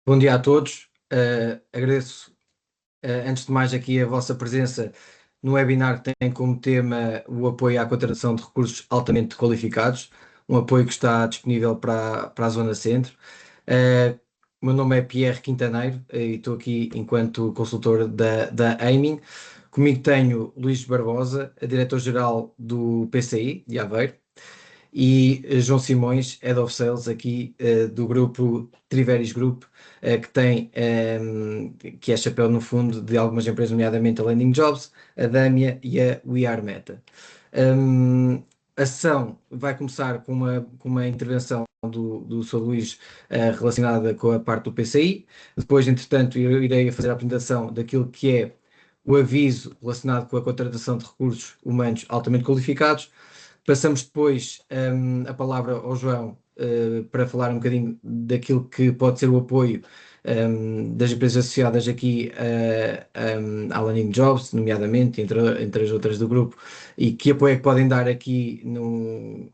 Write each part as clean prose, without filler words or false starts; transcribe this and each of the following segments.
Bom dia a todos. Agradeço, antes de mais, aqui a vossa presença no webinar que tem como tema o apoio à contratação de recursos altamente qualificados, um apoio que está disponível para a Zona Centro. O meu nome é Pierre Quintaneiro e estou aqui enquanto consultor da Aiming. Comigo tenho Luís Barbosa, diretor-geral do PCI de Aveiro, e João Simões, Head of Sales aqui do grupo Triveris Group, que tem, que é chapéu no fundo de algumas empresas, nomeadamente a Landing Jobs, a Damia e a We Are Meta. A sessão vai começar com uma intervenção do Sr. Luís relacionada com a parte do PCI. Depois, entretanto, eu irei fazer a apresentação daquilo que é o aviso relacionado com a contratação de recursos humanos altamente qualificados. Passamos depois a palavra ao João para falar um bocadinho daquilo que pode ser o apoio das empresas associadas aqui à Landing Jobs, nomeadamente, entre as outras do grupo, e que apoio é que podem dar aqui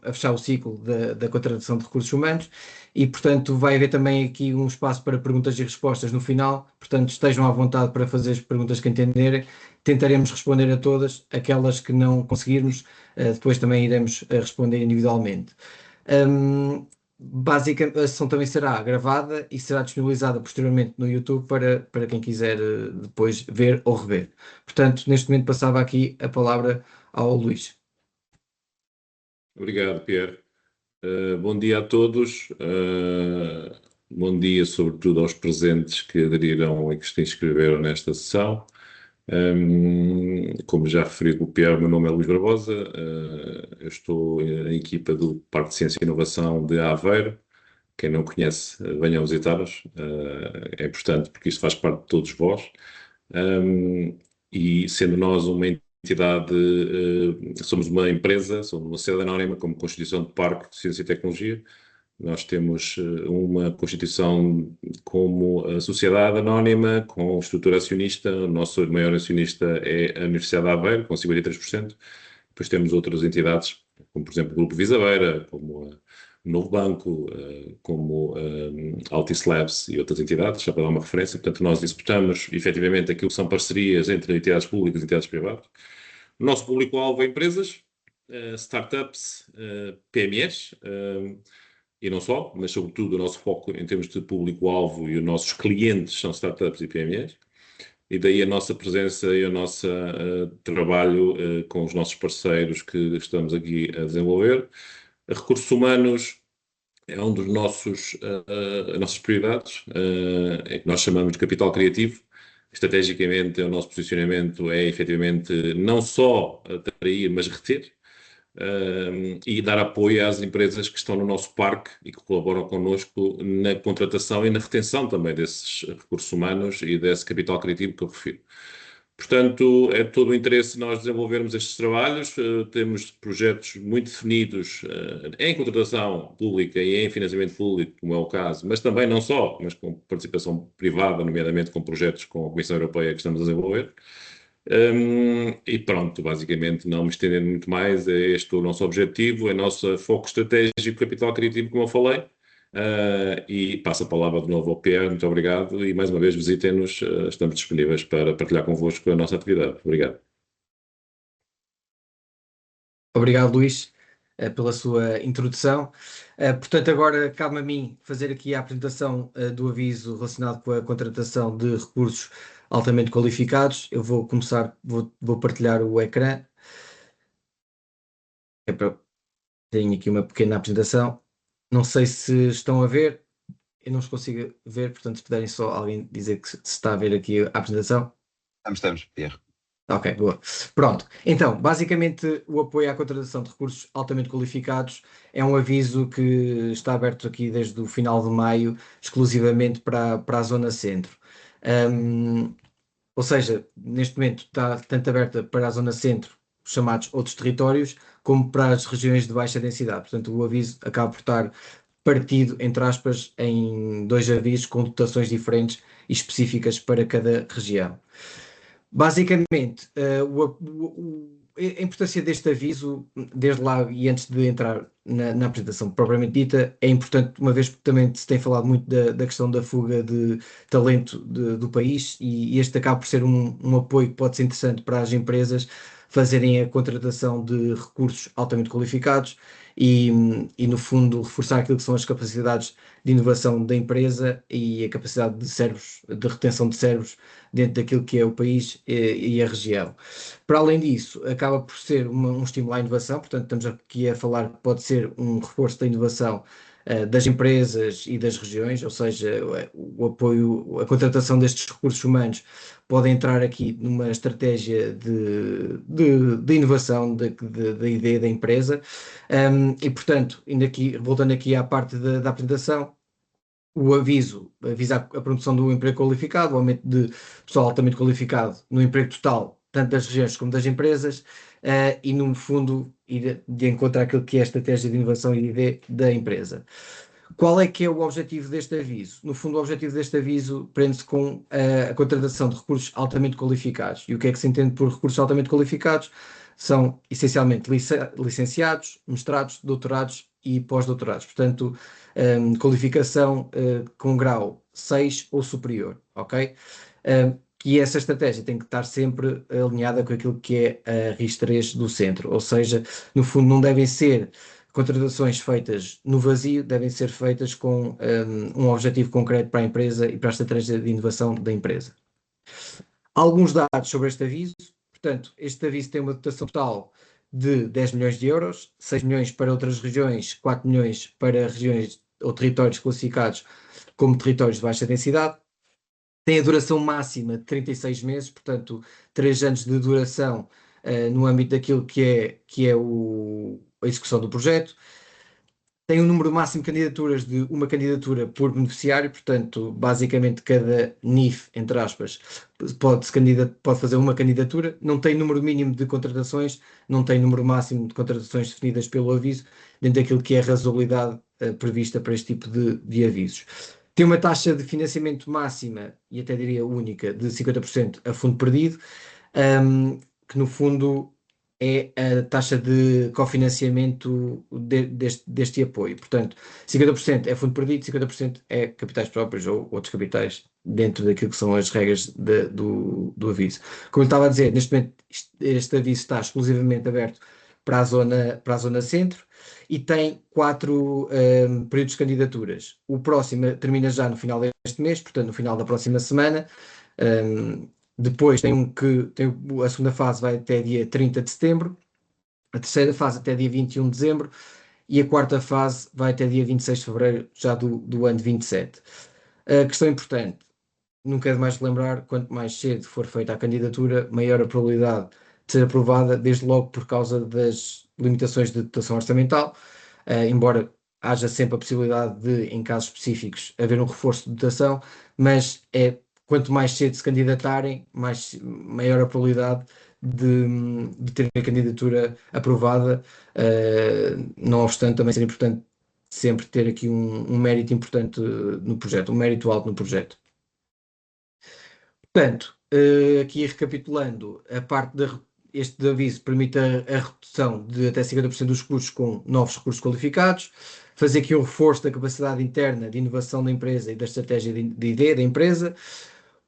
a fechar o ciclo da contratação de recursos humanos. E, portanto, vai haver também aqui um espaço para perguntas e respostas no final, portanto, estejam à vontade para fazer as perguntas que entenderem. Tentaremos responder a todas, aquelas que não conseguirmos, depois também iremos responder individualmente. Basicamente, a sessão também será gravada e será disponibilizada posteriormente no YouTube para quem quiser depois ver ou rever. Portanto, neste momento passava aqui a palavra ao Luís. Obrigado, Pierre. Bom dia a todos. Bom dia, sobretudo, aos presentes que aderiram e que se inscreveram nesta sessão. Como já referiu o Pierre, meu nome é Luís Barbosa. Eu estou em equipa do Parque de Ciência e Inovação de Aveiro. Quem não conhece, venham visitar-nos. É importante porque isso faz parte de todos vós. E sendo nós uma entidade, somos uma empresa, somos uma sociedade anónima como Constituição de Parque de Ciência e Tecnologia. Nós temos uma constituição como a sociedade anónima, com estrutura acionista. O nosso maior acionista é a Universidade de Aveiro, com 53%. Depois temos outras entidades, como por exemplo o Grupo Visabeira, como o Novo Banco, como Altice Labs e outras entidades, só para dar uma referência. Portanto, nós executamos efetivamente aquilo que são parcerias entre entidades públicas e entidades privadas. O nosso público-alvo é empresas, startups, PMEs, e não só, mas sobretudo o nosso foco em termos de público-alvo e os nossos clientes são startups e PMEs. E daí a nossa presença e o nosso trabalho com os nossos parceiros que estamos aqui a desenvolver. Recursos humanos é um dos nossas prioridades, é que nós chamamos de capital criativo. Estrategicamente, o nosso posicionamento é efetivamente não só atrair, mas reter. E dar apoio às empresas que estão no nosso parque e que colaboram connosco na contratação e na retenção também desses recursos humanos e desse capital criativo que eu refiro. Portanto, é todo o interesse nós desenvolvermos estes trabalhos. Temos projetos muito definidos em contratação pública e em financiamento público, como é o caso, mas também não só, mas com participação privada, nomeadamente com projetos com a Comissão Europeia que estamos a desenvolver. E pronto, basicamente, não me estendendo muito mais, é este o nosso objetivo, é nosso foco estratégico, capital criativo, como eu falei. E passo a palavra de novo ao Pierre, muito obrigado, e mais uma vez visitem-nos, estamos disponíveis para partilhar convosco a nossa atividade. Obrigado. Obrigado, Luís, pela sua introdução. Portanto, agora cabe a mim fazer aqui a apresentação do aviso relacionado com a contratação de recursos altamente qualificados. Eu vou começar, vou partilhar o ecrã. Tenho aqui uma pequena apresentação. Não sei se estão a ver, eu não os consigo ver, portanto, se puderem só alguém dizer que se está a ver aqui a apresentação. Estamos, Pierre. Ok, boa. Pronto. Então, basicamente, o apoio à contratação de recursos altamente qualificados é um aviso que está aberto aqui desde o final de maio, exclusivamente para a Zona Centro. Ou seja, neste momento está tanto aberta para a Zona Centro, chamados outros territórios, como para as regiões de baixa densidade. Portanto, o aviso acaba por estar partido, entre aspas, em dois avisos com dotações diferentes e específicas para cada região. Basicamente, a importância deste aviso, desde lá e antes de entrar na apresentação propriamente dita, é importante, uma vez que também se tem falado muito da questão da fuga de talento do país, e este acaba por ser um apoio que pode ser interessante para as empresas fazerem a contratação de recursos altamente qualificados e, no fundo, reforçar aquilo que são as capacidades de inovação da empresa e a capacidade de cérebros, de retenção de cérebros dentro daquilo que é o país e a região. Para além disso, acaba por ser um estímulo à inovação, portanto, estamos aqui a falar que pode ser um reforço da inovação das empresas e das regiões, ou seja, o apoio, a contratação destes recursos humanos pode entrar aqui numa estratégia de inovação da ideia da empresa. E, portanto, voltando aqui à parte da apresentação, o aviso avisa a promoção do emprego qualificado, o aumento de pessoal altamente qualificado no emprego total, tanto das regiões como das empresas, e, no fundo, ir de encontro àquilo que é a estratégia de inovação e de ideia da empresa. Qual é que é o objetivo deste aviso? No fundo, o objetivo deste aviso prende-se com a contratação de recursos altamente qualificados. E o que é que se entende por recursos altamente qualificados? São, essencialmente, licenciados, mestrados, doutorados e pós-doutorados. Portanto, qualificação com grau 6 ou superior, ok? E essa estratégia tem que estar sempre alinhada com aquilo que é a RIS3 do centro, ou seja, no fundo não devem ser contratações feitas no vazio, devem ser feitas com um objetivo concreto para a empresa e para a estratégia de inovação da empresa. Alguns dados sobre este aviso. Portanto, este aviso tem uma dotação total de 10 milhões de euros, 6 milhões para outras regiões, 4 milhões para regiões ou territórios classificados como territórios de baixa densidade. Tem a duração máxima de 36 meses, portanto, 3 anos de duração no âmbito daquilo que é a execução do projeto. Tem um número máximo de candidaturas de uma candidatura por beneficiário, portanto, basicamente cada NIF, entre aspas, pode fazer uma candidatura. Não tem número mínimo de contratações, não tem número máximo de contratações definidas pelo aviso, dentro daquilo que é a razoabilidade prevista para este tipo de avisos. Tem uma taxa de financiamento máxima, e até diria única, de 50% a fundo perdido, que no fundo é a taxa de cofinanciamento deste apoio. Portanto, 50% é fundo perdido, 50% é capitais próprios ou outros capitais dentro daquilo que são as regras do aviso. Como eu estava a dizer, neste momento este aviso está exclusivamente aberto para a zona centro e tem 4 períodos de candidaturas. O próximo termina já no final deste mês, portanto no final da próxima semana. Depois tem a segunda fase vai até dia 30 de setembro, a terceira fase até dia 21 de dezembro e a quarta fase vai até dia 26 de fevereiro, já do ano 27. A questão importante, nunca é demais lembrar, quanto mais cedo for feita a candidatura, maior a probabilidade de ser aprovada, desde logo por causa das limitações de dotação orçamental, embora haja sempre a possibilidade de, em casos específicos, haver um reforço de dotação, mas quanto mais cedo se candidatarem, maior a probabilidade de ter a candidatura aprovada, não obstante também ser importante sempre ter aqui um mérito importante no projeto, um mérito alto no projeto. Portanto, aqui recapitulando, este aviso permite a redução de até 50% dos custos com novos recursos qualificados, fazer aqui um reforço da capacidade interna de inovação da empresa e da estratégia de ideia da empresa,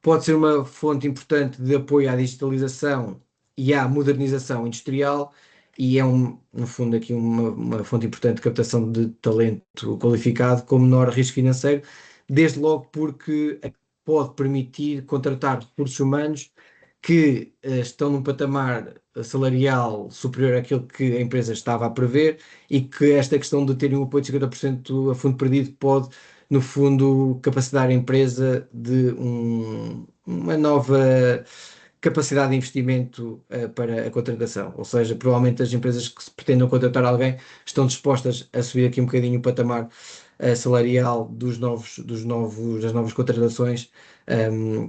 pode ser uma fonte importante de apoio à digitalização e à modernização industrial e é, no fundo, aqui uma fonte importante de captação de talento qualificado com menor risco financeiro, desde logo porque pode permitir contratar recursos humanos que estão num patamar salarial superior àquilo que a empresa estava a prever e que esta questão de terem um apoio de 50% a fundo perdido pode, no fundo, capacitar a empresa de uma nova capacidade de investimento para a contratação. Ou seja, provavelmente as empresas que pretendam contratar alguém estão dispostas a subir aqui um bocadinho o patamar salarial das novas contratações,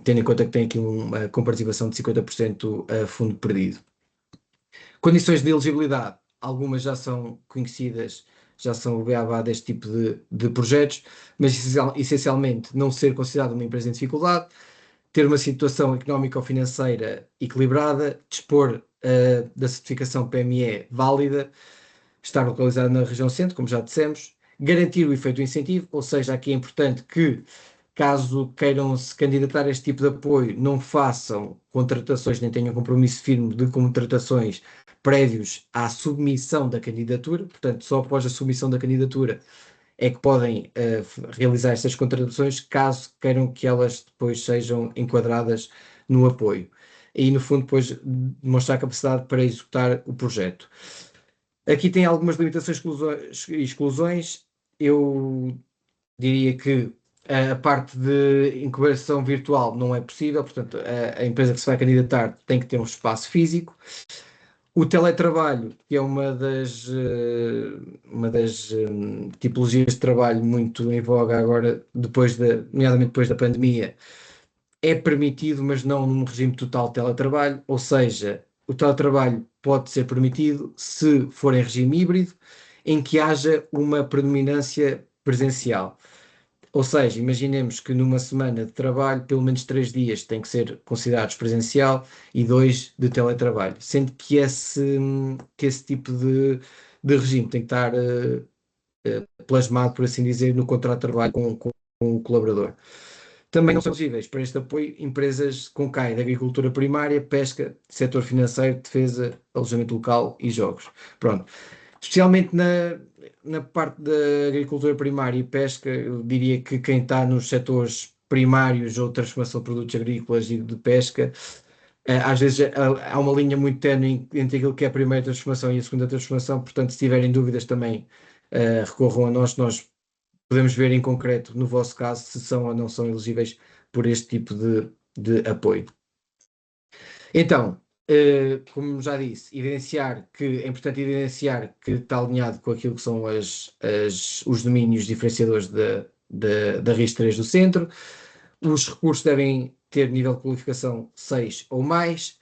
tendo em conta que tem aqui uma comparticipação de 50% a fundo perdido. Condições de elegibilidade, algumas já são conhecidas, já são o beabá deste tipo de projetos, mas essencialmente não ser considerado uma empresa em dificuldade, ter uma situação económica ou financeira equilibrada, dispor da certificação PME válida, estar localizado na região centro, como já dissemos, garantir o efeito do incentivo, ou seja, aqui é importante que, caso queiram se candidatar a este tipo de apoio, não façam contratações nem tenham compromisso firme de contratações prévios à submissão da candidatura, portanto, só após a submissão da candidatura é que podem realizar estas contratações, caso queiram que elas depois sejam enquadradas no apoio. E, no fundo, depois demonstrar capacidade para executar o projeto. Aqui tem algumas limitações e exclusões. Eu diria que a parte de incubação virtual não é possível, portanto, a empresa que se vai candidatar tem que ter um espaço físico. O teletrabalho, que é uma das tipologias de trabalho muito em voga agora, nomeadamente depois da pandemia, é permitido, mas não num regime total de teletrabalho, ou seja, o teletrabalho pode ser permitido se for em regime híbrido, em que haja uma predominância presencial. Ou seja, imaginemos que numa semana de trabalho, pelo menos 3 dias têm que ser considerados presencial e 2 de teletrabalho, sendo que esse tipo de regime tem que estar plasmado, por assim dizer, no contrato de trabalho com o colaborador. Também não são elegíveis para este apoio empresas com CAI de agricultura primária, pesca, setor financeiro, defesa, alojamento local e jogos. Pronto. Especialmente na parte da agricultura primária e pesca, eu diria que quem está nos setores primários ou transformação de produtos agrícolas e de pesca, às vezes há uma linha muito ténue entre aquilo que é a primeira transformação e a segunda transformação, portanto, se tiverem dúvidas também recorram a nós podemos ver em concreto, no vosso caso, se são ou não são elegíveis por este tipo de apoio. Então, como já disse, é importante evidenciar que está alinhado com aquilo que são os domínios diferenciadores da RIS3 do centro. Os recursos devem ter nível de qualificação 6 ou mais,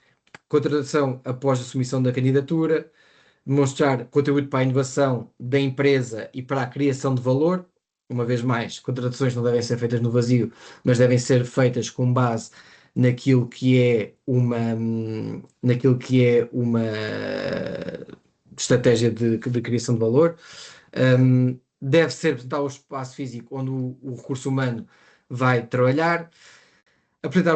contratação após a submissão da candidatura, demonstrar contributo para a inovação da empresa e para a criação de valor. Uma vez mais, contratações não devem ser feitas no vazio, mas devem ser feitas com base naquilo que é uma estratégia de criação de valor. Deve ser apresentar o espaço físico onde o recurso humano vai trabalhar, apresentar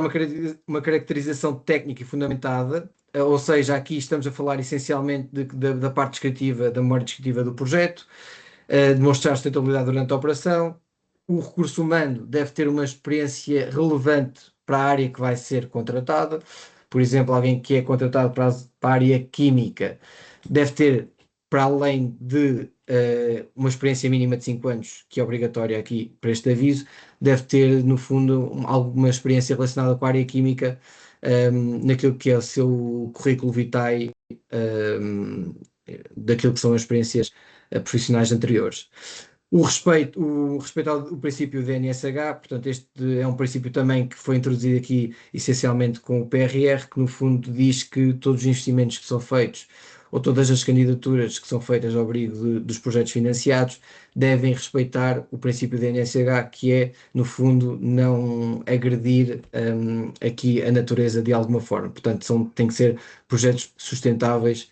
uma caracterização técnica e fundamentada, ou seja, aqui estamos a falar essencialmente da parte descritiva, da memória descritiva do projeto, demonstrar sustentabilidade durante a operação. O recurso humano deve ter uma experiência relevante para a área que vai ser contratada. Por exemplo, alguém que é contratado para a área química deve ter, para além de uma experiência mínima de 5 anos, que é obrigatória aqui para este aviso, deve ter, no fundo, alguma experiência relacionada com a área química, naquilo que é o seu currículo vitae, daquilo que são as experiências profissionais anteriores. O respeito ao princípio do NSH, portanto, este é um princípio também que foi introduzido aqui essencialmente com o PRR, que no fundo diz que todos os investimentos que são feitos ou todas as candidaturas que são feitas ao abrigo dos projetos financiados devem respeitar o princípio do NSH, que é, no fundo, não agredir aqui a natureza de alguma forma. Portanto, têm que ser projetos sustentáveis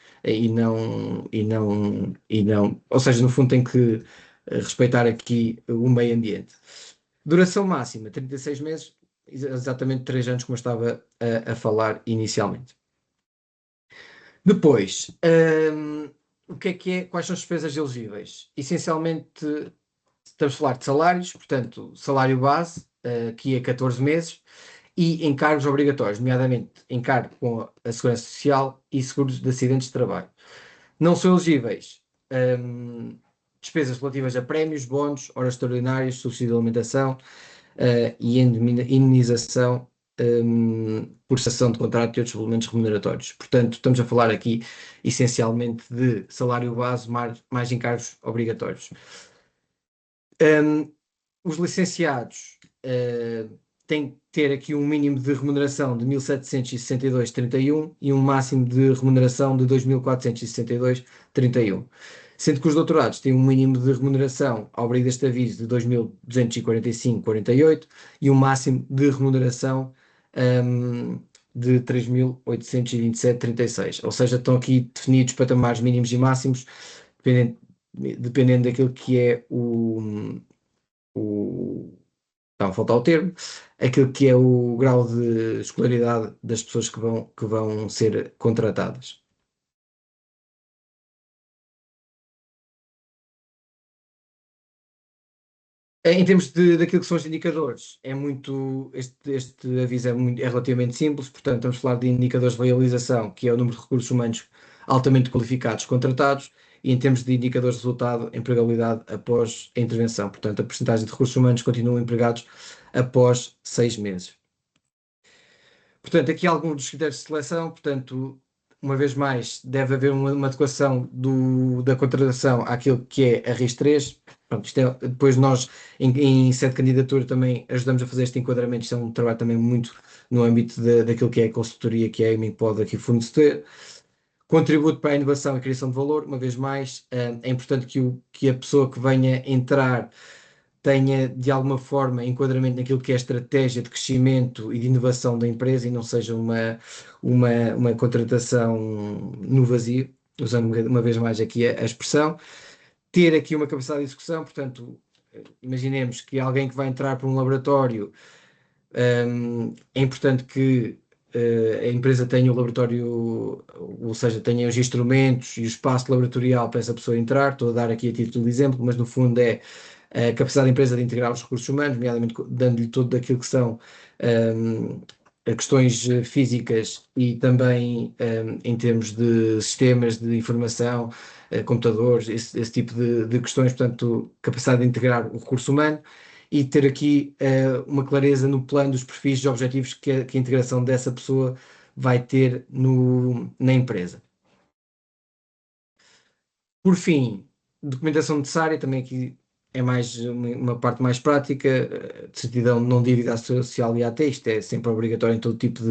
ou seja, no fundo tem que respeitar aqui o meio ambiente. Duração máxima, 36 meses, exatamente 3 anos, como eu estava a falar inicialmente. Depois, quais são as despesas elegíveis? Essencialmente, estamos a falar de salários, portanto, salário base, aqui é 14 meses, e encargos obrigatórios, nomeadamente encargo com a Segurança Social e seguros de acidentes de trabalho. Não são elegíveis despesas relativas a prémios, bónus, horas extraordinárias, subsídio de alimentação e indemnização por cessação de contrato e outros elementos remuneratórios. Portanto, estamos a falar aqui essencialmente de salário base mais encargos obrigatórios. Os licenciados têm que ter aqui um mínimo de remuneração de 1.762,31 e um máximo de remuneração de 2.462,31. Sendo que os doutorados têm um mínimo de remuneração ao abrigo deste aviso de 2.245,48 e um máximo de remuneração de 3.827,36. Ou seja, estão aqui definidos patamares mínimos e máximos, dependendo daquilo que é está a faltar o termo, aquilo que é o grau de escolaridade das pessoas que vão ser contratadas. Em termos daquilo que são os indicadores, este aviso é relativamente simples, portanto, estamos a falar de indicadores de realização, que é o número de recursos humanos altamente qualificados contratados, e em termos de indicadores de resultado, empregabilidade após a intervenção. Portanto, a percentagem de recursos humanos continuam empregados após 6 meses. Portanto, aqui alguns dos critérios de seleção, portanto, uma vez mais, deve haver uma adequação da contratação àquilo que é a RIS3. Pronto, depois nós, em sede de candidatura, também ajudamos a fazer este enquadramento. Isto é um trabalho também muito no âmbito daquilo que é a consultoria que a Aiming pode aqui fornecer. Contributo para a inovação e criação de valor, uma vez mais, é importante que a pessoa que venha entrar tenha de alguma forma enquadramento naquilo que é a estratégia de crescimento e de inovação da empresa e não seja uma contratação no vazio, usando uma vez mais aqui a expressão. Ter aqui uma capacidade de execução, portanto, imaginemos que alguém que vai entrar para um laboratório, é importante que a empresa tenha o laboratório, ou seja, tenha os instrumentos e o espaço laboratorial para essa pessoa entrar. Estou a dar aqui a título de exemplo, mas no fundo é a capacidade da empresa de integrar os recursos humanos, nomeadamente dando-lhe tudo aquilo que são questões físicas e também em termos de sistemas de informação, computadores, esse tipo de questões, portanto, capacidade de integrar o recurso humano e ter aqui uma clareza no plano dos perfis de objetivos que a integração dessa pessoa vai ter na empresa. Por fim, documentação necessária, também aqui é mais uma parte mais prática, de certidão não de dívida social e AT, isto é sempre obrigatório em todo tipo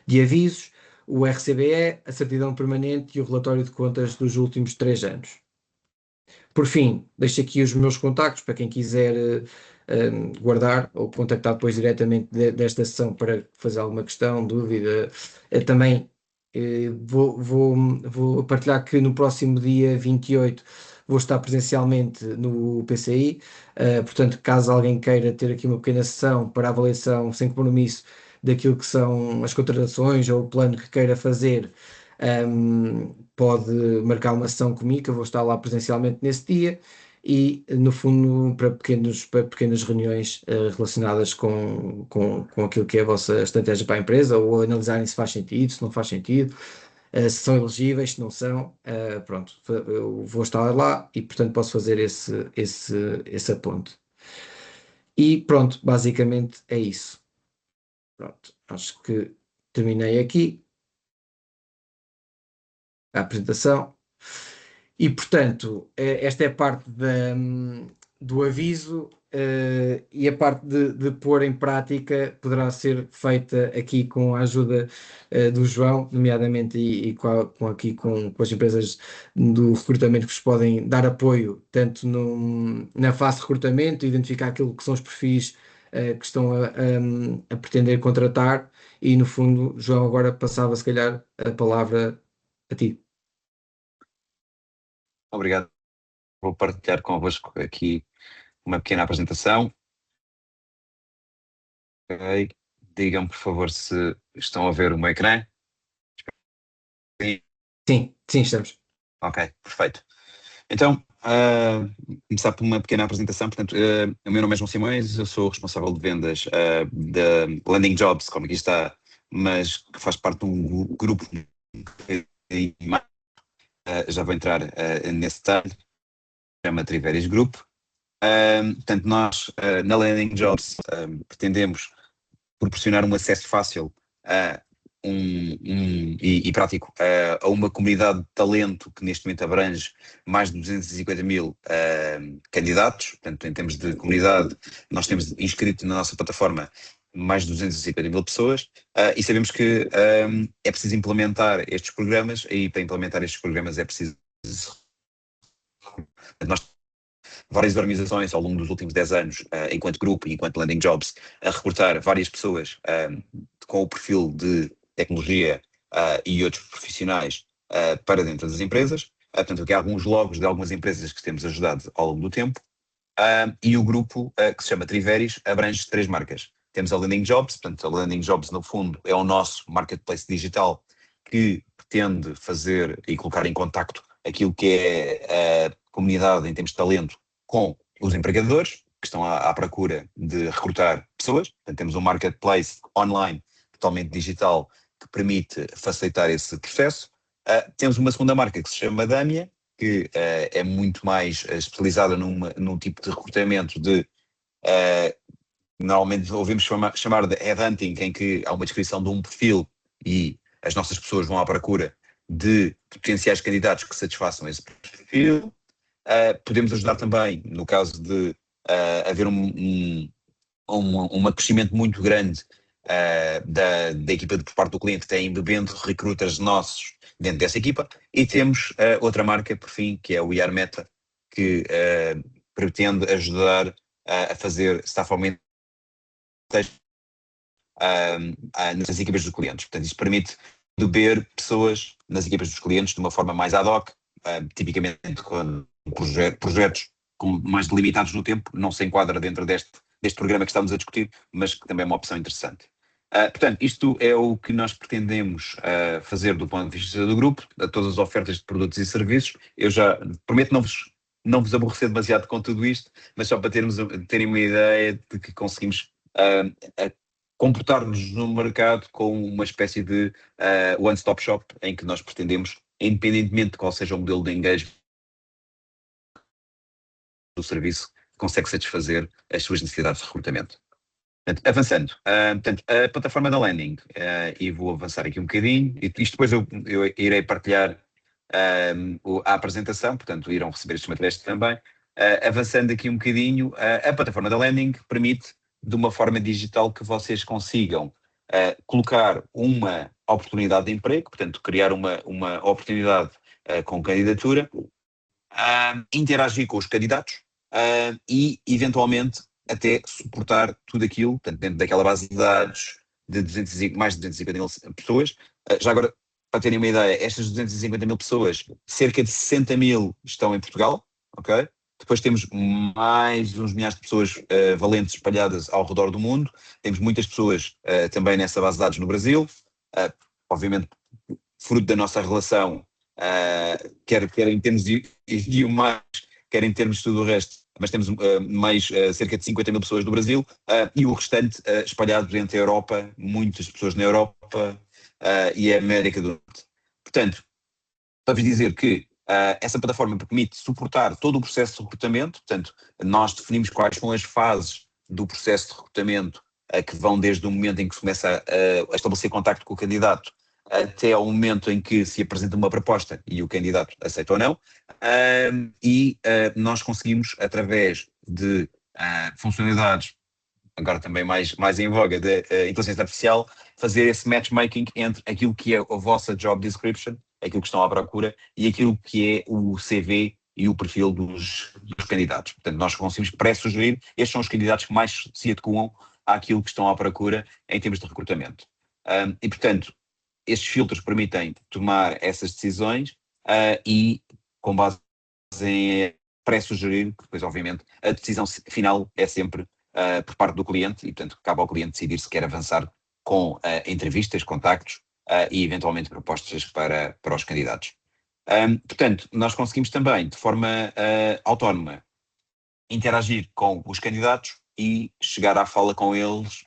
de avisos, o RCBE, a certidão permanente e o relatório de contas dos últimos 3 anos. Por fim, deixo aqui os meus contactos para quem quiser guardar ou contactar depois diretamente desta sessão para fazer alguma questão, dúvida. Também vou partilhar que no próximo dia 28 vou estar presencialmente no PCI, portanto, caso alguém queira ter aqui uma pequena sessão para avaliação sem compromisso daquilo que são as contratações ou o plano que queira fazer, pode marcar uma sessão comigo, que eu vou estar lá presencialmente nesse dia e, no fundo, para pequenas reuniões relacionadas com aquilo que é a vossa estratégia para a empresa ou analisarem se faz sentido, se não faz sentido, se são elegíveis, se não são. Pronto, eu vou estar lá e, portanto, posso fazer esse aponto. E pronto, basicamente é isso. Pronto, acho que terminei aqui a apresentação. E, portanto, esta é a parte do aviso, e a parte de pôr em prática poderá ser feita aqui com a ajuda do João, nomeadamente e aqui com as empresas do recrutamento que vos podem dar apoio, tanto na fase de recrutamento, identificar aquilo que são os perfis que estão a pretender contratar e, no fundo, João, agora passava se calhar a palavra a ti. Obrigado. Vou partilhar convosco aqui uma pequena apresentação. Ok. Digam, por favor, se estão a ver o meu ecrã. Sim, estamos. Ok, perfeito. Então, começar por uma pequena apresentação. Portanto, o meu nome é João Simões, eu sou responsável de vendas da Landing Jobs, como aqui está, mas que faz parte de um grupo já vou entrar nesse detalhe, chama Triverius Group. Portanto, nós na Landing Jobs pretendemos proporcionar um acesso fácil e prático a uma comunidade de talento que neste momento abrange mais de 250 mil candidatos. Portanto, em termos de comunidade, nós temos inscrito na nossa plataforma mais de 250 mil pessoas e sabemos que é preciso implementar estes programas e para implementar estes programas é preciso nós várias organizações ao longo dos últimos 10 anos, enquanto grupo e enquanto Landing Jobs, a recrutar várias pessoas com o perfil de tecnologia e outros profissionais para dentro das empresas. Portanto, aqui há alguns logos de algumas empresas que temos ajudado ao longo do tempo. E o grupo, que se chama Triveris, abrange 3 marcas. Temos a Landing Jobs, portanto, a Landing Jobs, no fundo, é o nosso marketplace digital que pretende fazer e colocar em contacto aquilo que é a comunidade em termos de talento com os empregadores, que estão à procura de recrutar pessoas. Portanto, temos um marketplace online, totalmente digital, que permite facilitar esse processo. Temos uma segunda marca que se chama Damia, que é muito mais especializada num tipo de recrutamento de, normalmente ouvimos chamar de headhunting, em que há uma descrição de um perfil e as nossas pessoas vão à procura de potenciais candidatos que satisfaçam esse perfil. Podemos ajudar também, no caso de haver um crescimento muito grande da equipa por parte do cliente, tem bebendo recrutas nossos dentro dessa equipa, e temos outra marca, por fim, que é o We Are Meta, que pretende ajudar a fazer staff augmentation nas equipas dos clientes. Portanto, isso permite beber pessoas nas equipas dos clientes de uma forma mais ad hoc, tipicamente com projetos mais delimitados no tempo, não se enquadra dentro deste programa que estamos a discutir, mas que também é uma opção interessante. Portanto, isto é o que nós pretendemos fazer do ponto de vista do grupo, a todas as ofertas de produtos e serviços. Eu já prometo não vos aborrecer demasiado com tudo isto, mas só para terem uma ideia de que conseguimos comportar-nos no mercado com uma espécie de one-stop shop, em que nós pretendemos, independentemente de qual seja o modelo de engagement do serviço, consegue satisfazer as suas necessidades de recrutamento. Portanto, avançando, a plataforma da Landing, e vou avançar aqui um bocadinho, e isto depois eu irei partilhar a apresentação, portanto irão receber estes materiais também. Avançando aqui um bocadinho, a plataforma da Landing permite, de uma forma digital, que vocês consigam colocar uma oportunidade de emprego, portanto criar uma oportunidade com candidatura, interagir com os candidatos e, eventualmente, até suportar tudo aquilo, portanto, dentro daquela base de dados de mais de 250 mil pessoas. Já agora, para terem uma ideia, estas 250 mil pessoas, cerca de 60 mil estão em Portugal, ok? Depois temos mais uns milhares de pessoas valentes espalhadas ao redor do mundo. Temos muitas pessoas também nessa base de dados no Brasil, obviamente fruto da nossa relação, quer em termos de idiomas, quer em termos de tudo o resto, mas temos mais cerca de 50 mil pessoas do Brasil e o restante espalhado entre a Europa, muitas pessoas na Europa e a América do Norte. Portanto, para vos dizer que essa plataforma permite suportar todo o processo de recrutamento, portanto, nós definimos quais são as fases do processo de recrutamento que vão desde o momento em que se começa a estabelecer contacto com o candidato até ao momento em que se apresenta uma proposta e o candidato aceita ou não, e nós conseguimos, através de funcionalidades, agora também mais em voga, de inteligência artificial, fazer esse matchmaking entre aquilo que é a vossa job description, aquilo que estão à procura, e aquilo que é o CV e o perfil dos candidatos. Portanto, nós conseguimos pré-sugerir, estes são os candidatos que mais se adequam àquilo que estão à procura em termos de recrutamento. E, portanto, estes filtros permitem tomar essas decisões e, com base em pré-sugerir, depois, obviamente, a decisão final é sempre por parte do cliente e, portanto, cabe ao cliente decidir se quer avançar com entrevistas, contactos e, eventualmente, propostas para os candidatos. Portanto, nós conseguimos também, de forma autónoma, interagir com os candidatos e chegar à fala com eles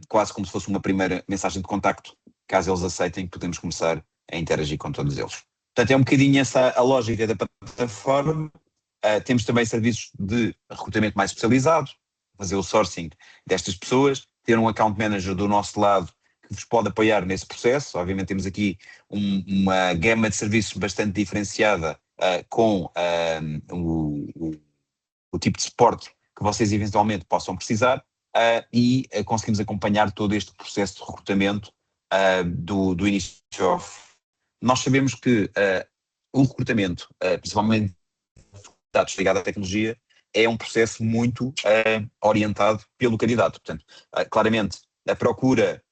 quase como se fosse uma primeira mensagem de contacto. Caso eles aceitem, podemos começar a interagir com todos eles. Portanto, é um bocadinho essa a lógica da plataforma. Temos também serviços de recrutamento mais especializado, fazer o sourcing destas pessoas, ter um account manager do nosso lado que vos pode apoiar nesse processo. Obviamente temos aqui uma gama de serviços bastante diferenciada com o tipo de suporte que vocês eventualmente possam precisar e conseguimos acompanhar todo este processo de recrutamento do início ao fim. Nós sabemos que o recrutamento, principalmente dados ligados à tecnologia, é um processo muito orientado pelo candidato. Portanto, claramente, a procura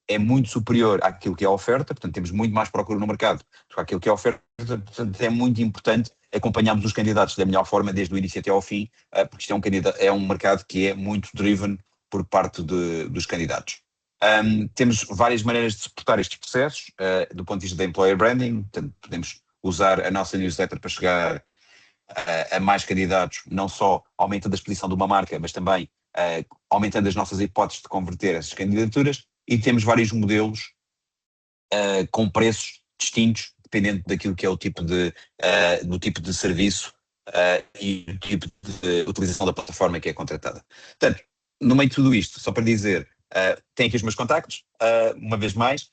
é muito superior àquilo que é a oferta, portanto temos muito mais procura no mercado do que aquilo que é a oferta, portanto é muito importante acompanharmos os candidatos da melhor forma desde o início até ao fim, porque isto é um mercado que é muito driven por parte dos candidatos. Temos várias maneiras de suportar estes processos, do ponto de vista da employer branding, portanto podemos usar a nossa newsletter para chegar a mais candidatos, não só aumentando a exposição de uma marca, mas também aumentando as nossas hipóteses de converter essas candidaturas, e temos vários modelos com preços distintos, dependendo daquilo que é o tipo do tipo de serviço e do tipo de utilização da plataforma que é contratada. Portanto, no meio de tudo isto, só para dizer, tenho aqui os meus contactos, uma vez mais,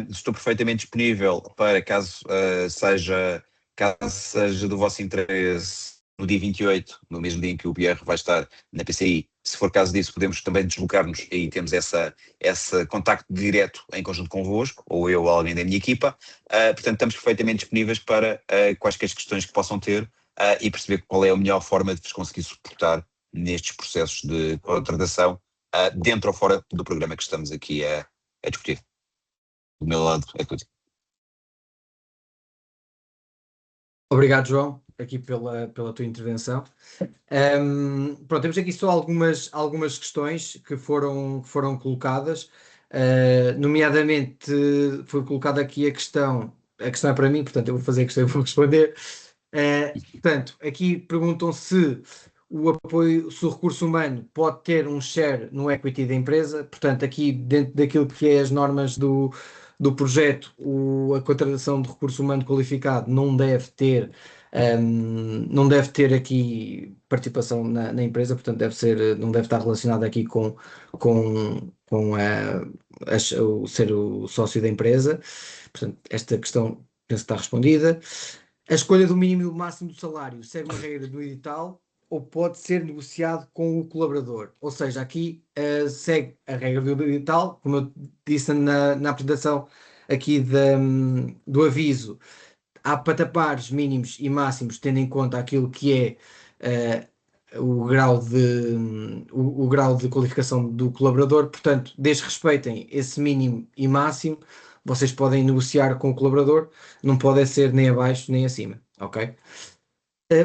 estou perfeitamente disponível para caso seja do vosso interesse no dia 28, no mesmo dia em que o BR vai estar na PCI. Se for caso disso, podemos também deslocar-nos e temos esse contacto direto em conjunto convosco, ou eu ou alguém da minha equipa. Portanto, estamos perfeitamente disponíveis para quaisquer questões que possam ter e perceber qual é a melhor forma de vos conseguir suportar nestes processos de contratação, dentro ou fora do programa que estamos aqui a discutir. Do meu lado é tudo. Obrigado, João, aqui pela tua intervenção. Pronto, temos aqui só algumas questões que foram colocadas, nomeadamente foi colocada aqui a questão é para mim, portanto eu vou fazer a questão e vou responder. Portanto, aqui perguntam se o recurso humano pode ter um share no equity da empresa. Portanto, aqui dentro daquilo que é as normas do projeto, a contratação de recurso humano qualificado não deve ter aqui participação na empresa, portanto não deve estar relacionado aqui com o ser o sócio da empresa. Portanto, esta questão penso que está respondida. A escolha do mínimo e do máximo do salário segue uma regra do edital ou pode ser negociado com o colaborador? Ou seja, aqui segue a regra do edital, como eu disse na apresentação aqui do aviso, há patamares mínimos e máximos, tendo em conta aquilo que é o grau de qualificação do colaborador. Portanto, desde que respeitem esse mínimo e máximo, vocês podem negociar com o colaborador, não pode ser nem abaixo nem acima, ok?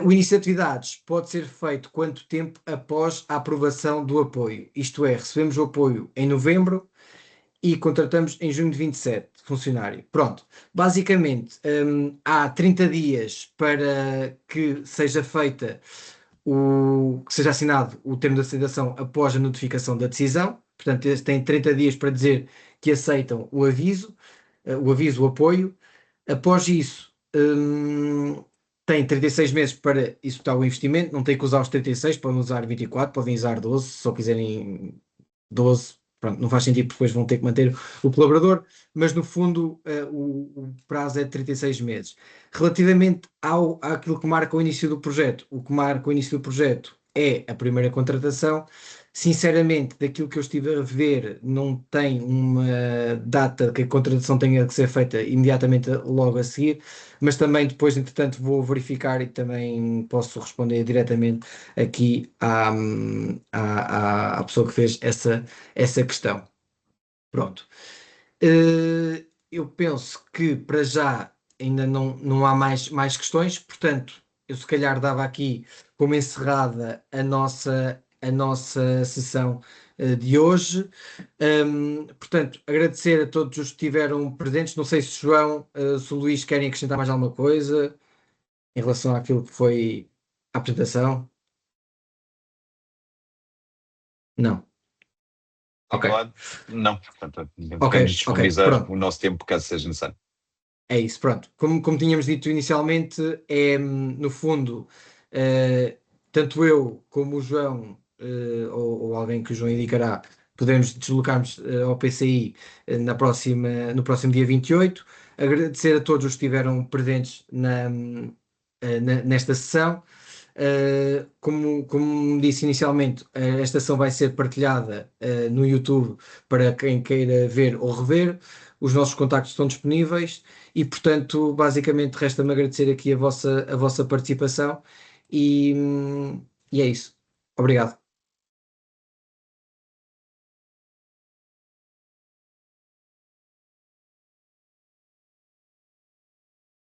O início de atividades pode ser feito quanto tempo após a aprovação do apoio? Isto é, recebemos o apoio em novembro e contratamos em junho de 27, funcionário. Pronto, basicamente há 30 dias para que seja feita que seja assinado o termo de aceitação após a notificação da decisão. Portanto, eles têm 30 dias para dizer que aceitam o aviso, o apoio. Após isso, tem 36 meses para executar o investimento, não tem que usar os 36, podem usar 24, podem usar 12, se só quiserem 12, pronto, não faz sentido porque depois vão ter que manter o colaborador, mas no fundo o prazo é de 36 meses. Relativamente àquilo que marca o início do projeto, o que marca o início do projeto é a primeira contratação. Sinceramente, daquilo que eu estive a ver, não tem uma data que a contratação tenha que ser feita imediatamente logo a seguir, mas também depois, entretanto, vou verificar e também posso responder diretamente aqui à pessoa que fez essa questão. Pronto. Eu penso que para já ainda não há mais questões, portanto, eu se calhar dava aqui como encerrada a nossa sessão de hoje. Portanto, agradecer a todos os que estiveram presentes. Não sei se o João, se o Luís querem acrescentar mais alguma coisa em relação àquilo que foi a apresentação. Não. Ok. Não, portanto, Ok, podemos disponibilizar pronto. o nosso tempo caso seja necessário. É isso, pronto. Como tínhamos dito inicialmente, no fundo, tanto eu como o João, ou alguém que o João indicará, podemos deslocar-nos ao PCI no próximo dia 28. Agradecer a todos os que estiveram presentes nesta sessão. Como disse inicialmente, esta sessão vai ser partilhada no YouTube para quem queira ver ou rever. Os nossos contactos estão disponíveis e, portanto, basicamente resta-me agradecer aqui a vossa participação e é isso. Obrigado.